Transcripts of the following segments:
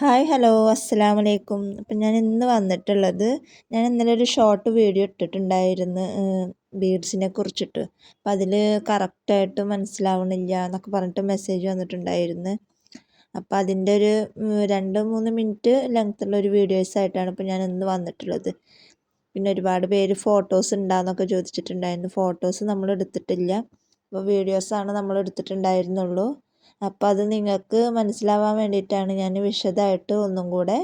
Hi hello അസ്സലാമു അലൈക്കും. അപ്പം ഞാൻ ഇന്ന് വന്നിട്ടുള്ളത് ഞാൻ ഇന്നലെ ഒരു ഷോർട്ട് വീഡിയോ ഇട്ടിട്ടുണ്ടായിരുന്നു ബീഡ്സിനെ കുറിച്ചിട്ട്. അപ്പം അതിൽ കറക്റ്റായിട്ട് മനസ്സിലാവണില്ല എന്നൊക്കെ പറഞ്ഞിട്ട് മെസ്സേജ് വന്നിട്ടുണ്ടായിരുന്നു. അപ്പം അതിൻ്റെ ഒരു 2-3 മിനിറ്റ് ലെങ്ത്തുള്ള ഒരു വീഡിയോസായിട്ടാണ് ഇപ്പം ഞാൻ ഇന്ന് വന്നിട്ടുള്ളത്. പിന്നെ ഒരുപാട് പേര് ഫോട്ടോസ് ഉണ്ടാകുന്നൊക്കെ ചോദിച്ചിട്ടുണ്ടായിരുന്നു. ഫോട്ടോസ് നമ്മൾ എടുത്തിട്ടില്ല, അപ്പോൾ വീഡിയോസാണ് നമ്മൾ എടുത്തിട്ടുണ്ടായിരുന്നുള്ളൂ. അപ്പോൾ അത് നിങ്ങൾക്ക് മനസ്സിലാവാൻ വേണ്ടിയിട്ടാണ് ഞാൻ വിശദമായിട്ട് ഒന്നും കൂടെ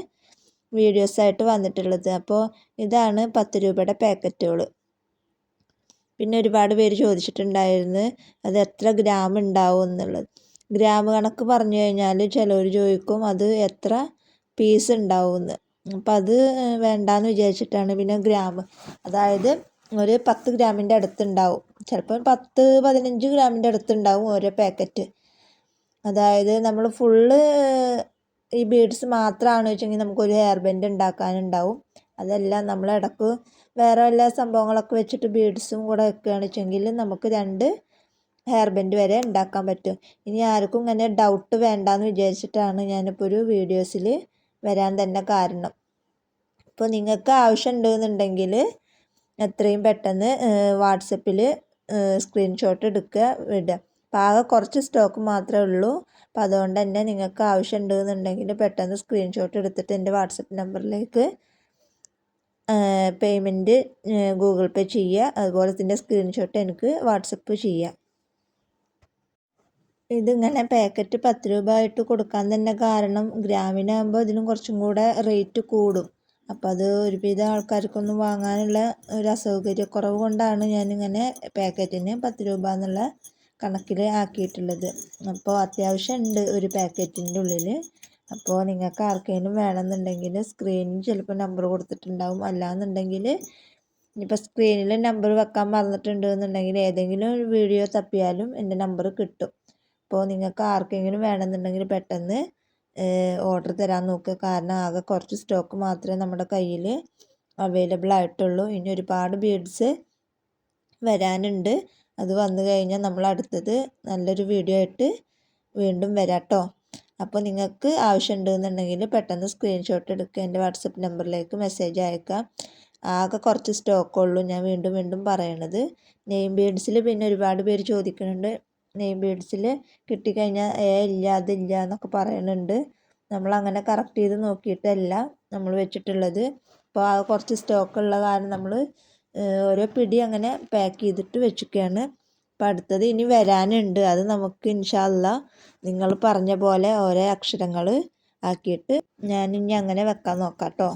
വീഡിയോസായിട്ട് വന്നിട്ടുള്ളത്. അപ്പോൾ ഇതാണ് 10 രൂപയുടെ പാക്കറ്റുകൾ. പിന്നെ ഒരുപാട് പേര് ചോദിച്ചിട്ടുണ്ടായിരുന്നു അത് എത്ര ഗ്രാം ഉണ്ടാവും എന്നുള്ളത്. ഗ്രാം കണക്ക് പറഞ്ഞു കഴിഞ്ഞാൽ ചിലർ ചോദിക്കും അത് എത്ര പീസ് ഉണ്ടാവുമെന്ന്. അപ്പം അത് വേണ്ടാന്ന് വിചാരിച്ചിട്ടാണ്. പിന്നെ ഗ്രാം അതായത് ഒരു 10 ഗ്രാമിൻ്റെ അടുത്തുണ്ടാവും, ചിലപ്പോൾ 10-15 ഗ്രാമിൻ്റെ അടുത്തുണ്ടാവും ഓരോ പാക്കറ്റ്. അതായത് നമ്മൾ ഫുള്ള് ഈ ബീഡ്സ് മാത്രമാണ് വെച്ചെങ്കിൽ നമുക്കൊരു ഹെയർ ബാൻഡ് ഉണ്ടാക്കാനുണ്ടാവും. അതല്ല നമ്മൾ ഇടക്ക് വേറെ എല്ലാ സംഭവങ്ങളൊക്കെ വെച്ചിട്ട് ബീഡ്സും കൂടെ വെക്കുകയാണെന്ന് വെച്ചെങ്കിൽ നമുക്ക് 2 ഹെയർ ബാൻഡ് വരെ ഉണ്ടാക്കാൻ പറ്റും. ഇനി ആർക്കും ഇങ്ങനെ ഡൗട്ട് വേണ്ടാന്ന് വിചാരിച്ചിട്ടാണ് ഞാനിപ്പോൾ ഒരു വീഡിയോസിൽ വരാൻ തന്നെ കാരണം. അപ്പോൾ നിങ്ങൾക്ക് ആവശ്യമുണ്ടെന്നുണ്ടെങ്കിൽ എത്രയും പെട്ടെന്ന് വാട്സപ്പിൽ സ്ക്രീൻഷോട്ട് എടുക്കുക, വിടുക. അപ്പോൾ ആകെ കുറച്ച് സ്റ്റോക്ക് മാത്രമേ ഉള്ളൂ. അപ്പോൾ അതുകൊണ്ട് തന്നെ നിങ്ങൾക്ക് ആവശ്യമുണ്ടെന്നുണ്ടെങ്കിൽ പെട്ടെന്ന് സ്ക്രീൻഷോട്ട് എടുത്തിട്ട് എൻ്റെ വാട്സപ്പ് നമ്പറിലേക്ക് പേയ്മെൻറ്റ് ഗൂഗിൾ പേ ചെയ്യുക. അതുപോലെ ഇതിൻ്റെ സ്ക്രീൻഷോട്ട് എനിക്ക് വാട്സപ്പ് ചെയ്യുക. ഇതിങ്ങനെ പാക്കറ്റ് 10 രൂപ ആയിട്ട് കൊടുക്കാൻ തന്നെ കാരണം ഗ്രാമിനാകുമ്പോൾ ഇതിനും കുറച്ചും കൂടെ റേറ്റ് കൂടും. അപ്പോൾ അത് ഒരുവിധം ആൾക്കാർക്കൊന്നും വാങ്ങാനുള്ള ഒരു അസൗകര്യക്കുറവ് കൊണ്ടാണ് ഞാനിങ്ങനെ പാക്കറ്റിന് 10 രൂപ എന്നുള്ള കണക്കിൽ ആക്കിയിട്ടുള്ളത്. അപ്പോൾ അത്യാവശ്യം ഉണ്ട് ഒരു പാക്കറ്റിൻ്റെ ഉള്ളിൽ. അപ്പോൾ നിങ്ങൾക്ക് ആർക്കെങ്കിലും വേണമെന്നുണ്ടെങ്കിൽ സ്ക്രീനിൽ ചിലപ്പോൾ നമ്പർ കൊടുത്തിട്ടുണ്ടാവും. അല്ലാന്നുണ്ടെങ്കിൽ ഇപ്പോൾ സ്ക്രീനിൽ നമ്പർ വെക്കാൻ മറന്നിട്ടുണ്ട് എന്നുണ്ടെങ്കിൽ ഏതെങ്കിലും ഒരു വീഡിയോ തപ്പിയാലും എൻ്റെ നമ്പർ കിട്ടും. അപ്പോൾ നിങ്ങൾക്ക് ആർക്കെങ്കിലും വേണമെന്നുണ്ടെങ്കിൽ പെട്ടെന്ന് ഓർഡർ തരാൻ നോക്കുക. കാരണം ആകെ കുറച്ച് സ്റ്റോക്ക് മാത്രമേ നമ്മുടെ കയ്യിൽ അവൈലബിൾ ആയിട്ടുള്ളൂ. ഇനി ഒരുപാട് ബീഡ്സ് വരാനുണ്ട്. അത് വന്നു കഴിഞ്ഞാൽ നമ്മൾ അടുത്തത് നല്ലൊരു വീഡിയോ ആയിട്ട് വീണ്ടും വരാം കേട്ടോ. അപ്പോൾ നിങ്ങൾക്ക് ആവശ്യമുണ്ടെന്നുണ്ടെങ്കിൽ പെട്ടെന്ന് സ്ക്രീൻഷോട്ട് എടുക്കുക, എൻ്റെ വാട്സപ്പ് നമ്പറിലേക്ക് മെസ്സേജ് അയക്കുക. ആകെ കുറച്ച് സ്റ്റോക്കുള്ളൂ, ഞാൻ വീണ്ടും വീണ്ടും പറയണത്. നെയിം ബീഡ്സിൽ പിന്നെ ഒരുപാട് പേര് ചോദിക്കുന്നുണ്ട്. നെയിം ബീഡ്സിൽ കിട്ടിക്കഴിഞ്ഞാൽ ഇല്ല അതില്ല എന്നൊക്കെ പറയുന്നുണ്ട്. നമ്മളങ്ങനെ കറക്റ്റ് ചെയ്ത് നോക്കിയിട്ടല്ല നമ്മൾ വെച്ചിട്ടുള്ളത്. അപ്പോൾ ആ കുറച്ച് സ്റ്റോക്കുള്ള കാരണം നമ്മൾ ഓരോ പിടി അങ്ങനെ പാക്ക് ചെയ്തിട്ട് വെച്ചിരിക്കുകയാണ്. അപ്പോൾ അടുത്തത് ഇനി വരാനുണ്ട്. അത് നമുക്ക് ഇൻഷാ അല്ലാഹ് നിങ്ങൾ പറഞ്ഞ പോലെ ഓരോ അക്ഷരങ്ങൾ ആക്കിയിട്ട് ഞാനിനി അങ്ങനെ വെക്കാൻ നോക്കാം കേട്ടോ.